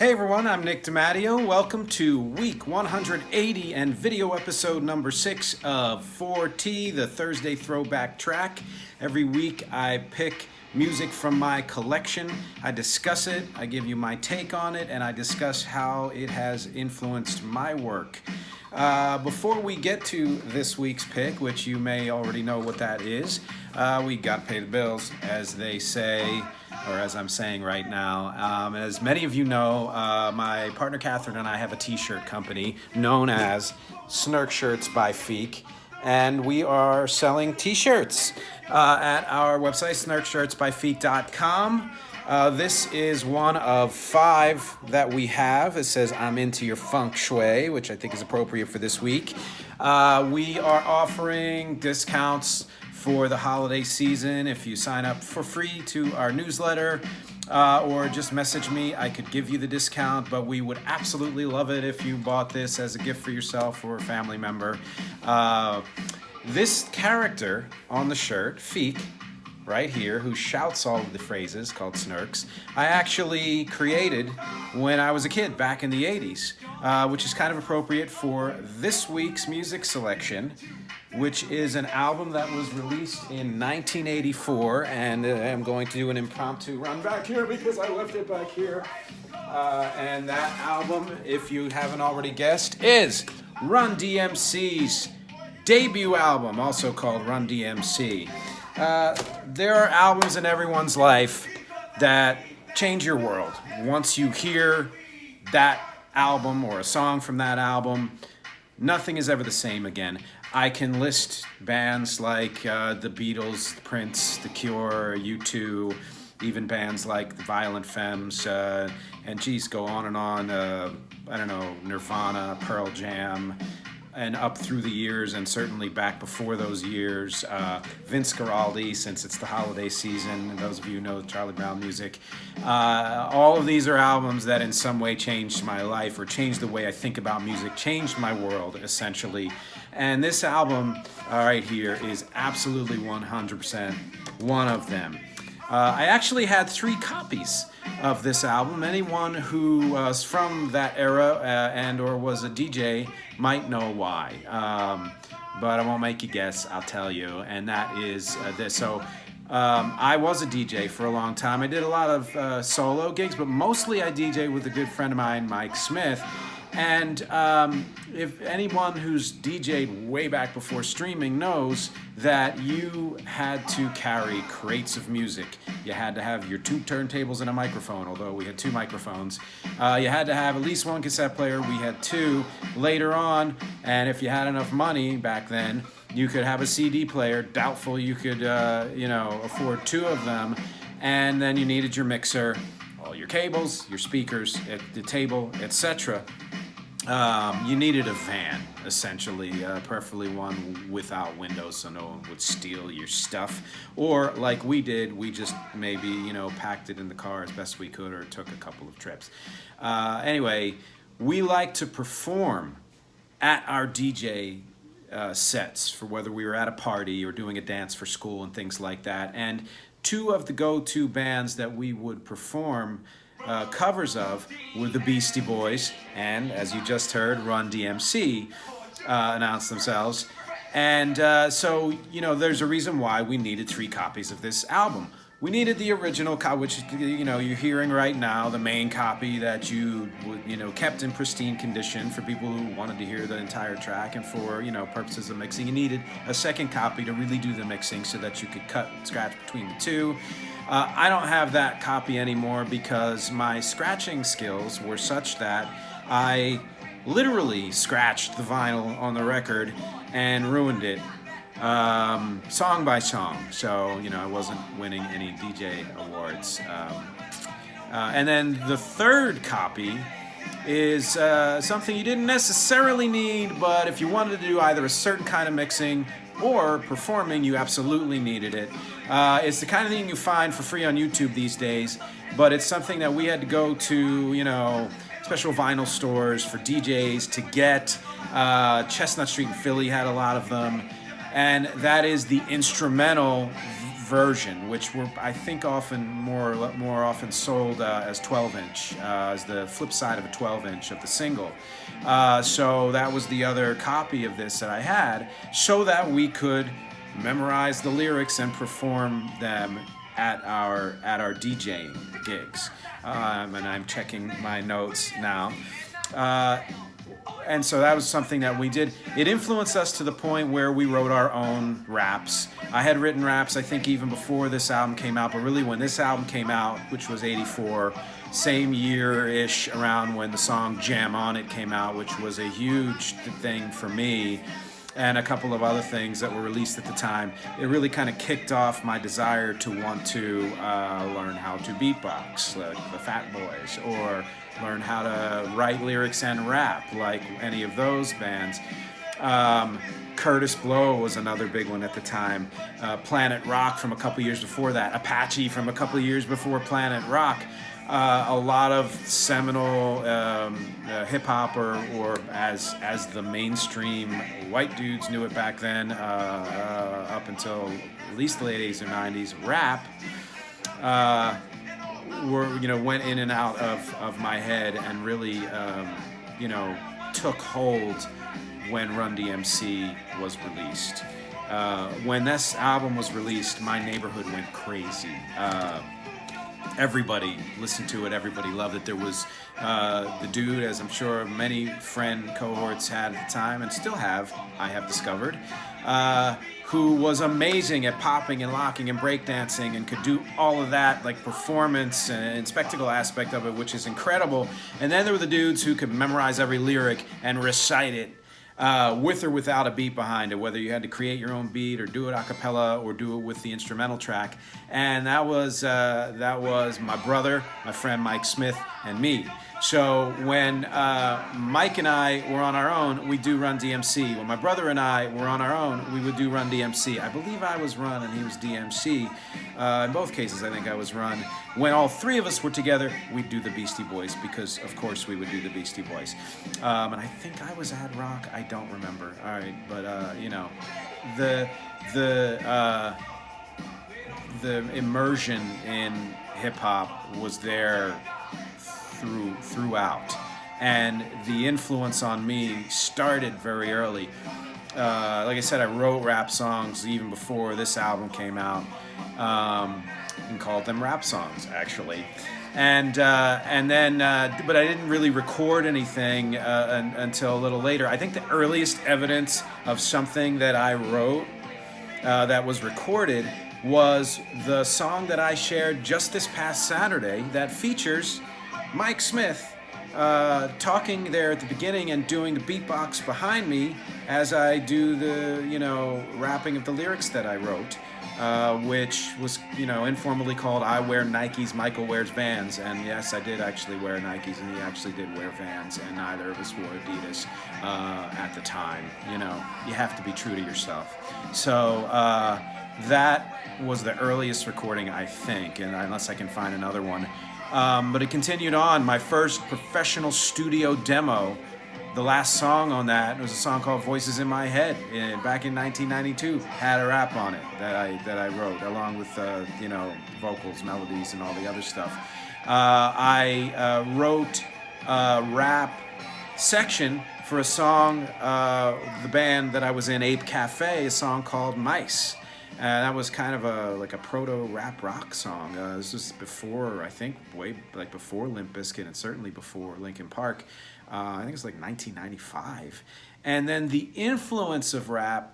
Hey everyone, I'm Nick DiMatteo. Welcome to week 180 and video episode number 6 of 4T, the Thursday throwback track. Every week I pick music from my collection, I discuss it, I give you my take on it, and I discuss how it has influenced my work. Before we get to this week's pick, which you may already know what that is, we got to pay the bills, as they say, or as I'm saying right now. As many of you know, my partner Catherine and I have a t-shirt company known as Snurk Shirts by Feek, and we are selling t-shirts at our website, snurkshirtsbyfeek.com. This is one of 5 that we have. It says, I'm into your feng shui, which I think is appropriate for this week. We are offering discounts for the holiday season. If you sign up for free to our newsletter or just message me, I could give you the discount, but we would absolutely love it if you bought this as a gift for yourself or a family member. This character on the shirt, Feek, right here, who shouts all of the phrases called Snurks, I actually created when I was a kid back in the 80s, which is kind of appropriate for this week's music selection, which is an album that was released in 1984, and I'm going to do an impromptu run back here because I left it back here. And that album, if you haven't already guessed, is Run-D.M.C's debut album, also called Run-D.M.C. There are albums in everyone's life that change your world. Once you hear that album or a song from that album, nothing is ever the same again. I can list bands like the Beatles, Prince, The Cure, U2, even bands like the Violent Femmes, and geez, go on and on. I don't know, Nirvana, Pearl Jam, and up through the years, and certainly back before those years, Vince Guaraldi, since it's the holiday season, and those of you who know Charlie Brown music. All of these are albums that in some way changed my life, or changed the way I think about music, changed my world, essentially. And this album right here is absolutely 100% one of them. I actually had 3 copies of this album. Anyone who was from that era and or was a DJ might know why. But I won't make you guess, I'll tell you. And that is this. So I was a DJ for a long time. I did a lot of solo gigs, but mostly I DJed with a good friend of mine, Mike Smith. And if anyone who's DJed way back before streaming knows that you had to carry crates of music. You had to have your 2 turntables and a microphone, although we had 2 microphones. You had to have at least 1 cassette player. We had 2 later on, and if you had enough money back then, you could have a CD player. Doubtful you could, afford 2 of them. And then you needed your mixer, all your cables, your speakers, at the table, etc. You needed a van, essentially, preferably one without windows so no one would steal your stuff. Or, like we did, we just maybe, packed it in the car as best we could or took a couple of trips. Anyway, we like to perform at our DJ sets, for whether we were at a party or doing a dance for school and things like that. And 2 of the go-to bands that we would perform covers of were the Beastie Boys, and as you just heard, Run-D.M.C. Announced themselves. And so, there's a reason why we needed 3 copies of this album. We needed the original copy, which, you're hearing right now, the main copy that you kept in pristine condition for people who wanted to hear the entire track, and for, purposes of mixing. You needed a second copy to really do the mixing so that you could cut and scratch between the 2. I don't have that copy anymore because my scratching skills were such that I literally scratched the vinyl on the record and ruined it song by song. So, I wasn't winning any DJ awards. And then the 3rd copy is something you didn't necessarily need, but if you wanted to do either a certain kind of mixing or performing, you absolutely needed it. It's the kind of thing you find for free on YouTube these days, but it's something that we had to go to, special vinyl stores for DJs to get. Chestnut Street in Philly had a lot of them, and that is the instrumental version, which were I think often more often sold as 12-inch, as the flip side of a 12-inch of the single. So that was the other copy of this that I had, so that we could memorize the lyrics and perform them at our DJing gigs. And I'm checking my notes now. And so that was something that we did. It influenced us to the point where we wrote our own raps. I had written raps, I think, even before this album came out, but really when this album came out, which was '84, same year-ish around when the song Jam On It came out, which was a huge thing for me, and a couple of other things that were released at the time, it really kind of kicked off my desire to want to learn how to beatbox, like the Fat Boys, or learn how to write lyrics and rap, like any of those bands. Curtis Blow was another big one at the time. Planet Rock from a couple years before that. Apache from a couple years before Planet Rock. A lot of seminal hip-hop, or as the mainstream white dudes knew it back then, up until at least the late 80s or 90s, rap, went in and out of my head and really, took hold when Run-D.M.C was released. When this album was released, my neighborhood went crazy. Everybody listened to it. Everybody loved it. There was the dude, as I'm sure many friend cohorts had at the time and still have, I have discovered, who was amazing at popping and locking and breakdancing and could do all of that, like performance and spectacle aspect of it, which is incredible. And then there were the dudes who could memorize every lyric and recite it with or without a beat behind it, whether you had to create your own beat or do it a cappella or do it with the instrumental track. And that was my brother, my friend Mike Smith, and me. So when Mike and I were on our own, we'd do Run-D.M.C. When my brother and I were on our own, we would do Run-D.M.C. I believe I was Run and he was DMC. In both cases, I think I was Run. When all three of us were together, we'd do the Beastie Boys, because, of course, we would do the Beastie Boys. And I think I was Ad Rock. I don't remember. All right, but, the immersion in hip-hop was there throughout, and the influence on me started very early. Like I said, I wrote rap songs even before this album came out, and called them rap songs, actually. And then, but I didn't really record anything until a little later. I think the earliest evidence of something that I wrote that was recorded was the song that I shared just this past Saturday that features Mike Smith talking there at the beginning and doing the beatbox behind me as I do the, rapping of the lyrics that I wrote, which was, informally called I Wear Nikes, Michael Wears Vans. And yes, I did actually wear Nikes, and he actually did wear Vans, and neither of us wore Adidas at the time. You have to be true to yourself. So that was the earliest recording, I think, and unless I can find another one. But it continued on. My first professional studio demo, the last song on that was a song called Voices in My Head, back in 1992. Had a rap on it that I wrote, along with vocals, melodies, and all the other stuff. I wrote a rap section for a song, the band that I was in, Ape Cafe, a song called Mice. That was kind of a proto-rap rock song. This was before, I think, before Limp Bizkit, and certainly before Linkin Park. I think it was like 1995. And then the influence of rap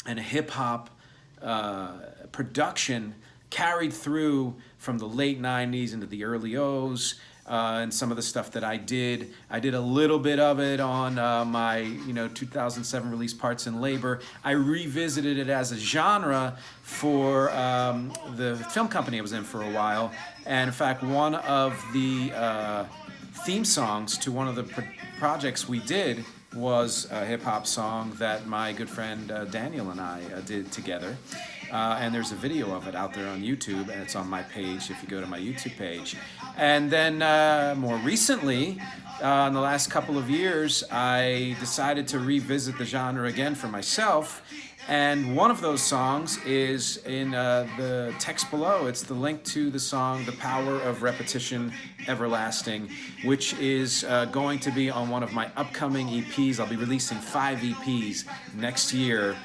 and hip-hop production carried through from the late 90s into the early O's. And some of the stuff that I did a little bit of it on my 2007 release Parts and Labor. I revisited it as a genre for the film company I was in for a while, and in fact one of the theme songs to one of the projects we did was a hip-hop song that my good friend Daniel and I did together. And there's a video of it out there on YouTube, and it's on my page if you go to my YouTube page. And then more recently, in the last couple of years, I decided to revisit the genre again for myself And one of those songs is in the text below. It's the link to the song The Power of Repetition Everlasting, which is going to be on one of my upcoming EPs. I'll be releasing 5 EPs next year,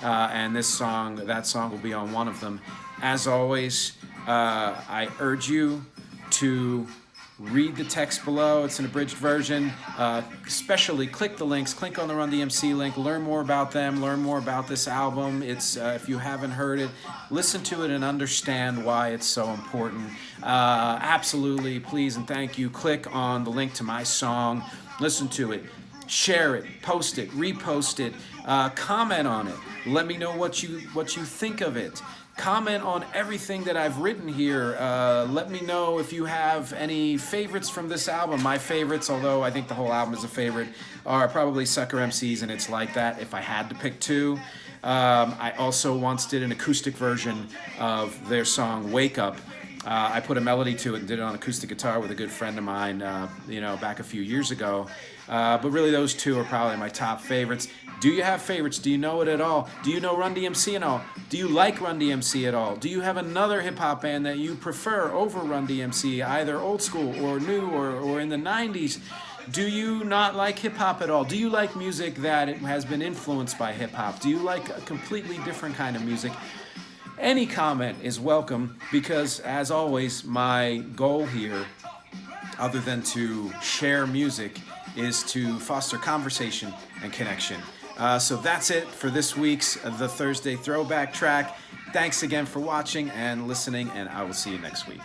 and that song will be on one of them. As always, I urge you to read the text below. It's an abridged version. Especially click the links. Click on the Run-DMC link. Learn more about them. Learn more about this album. It's if you haven't heard it, listen to it and understand why it's so important. Absolutely, please and thank you. Click on the link to my song. Listen to it. Share it. Post it. Repost it. Comment on it. Let me know what you think of it. Comment on everything that I've written here. Let me know if you have any favorites from this album. My favorites, although I think the whole album is a favorite, are probably Sucker MC's and It's Like That, if I had to pick 2. I also once did an acoustic version of their song Wake Up. I put a melody to it and did it on acoustic guitar with a good friend of mine, back a few years ago. But really those 2 are probably my top favorites. Do you have favorites? Do you know it at all? Do you know Run-DMC at all? Do you like Run-DMC at all? Do you have another hip-hop band that you prefer over Run-DMC, either old school or new or in the 90s? Do you not like hip-hop at all? Do you like music that has been influenced by hip-hop? Do you like a completely different kind of music? Any comment is welcome because, as always, my goal here, other than to share music, is to foster conversation and connection. So that's it for this week's The Thursday Throwback Track. Thanks again for watching and listening, and I will see you next week.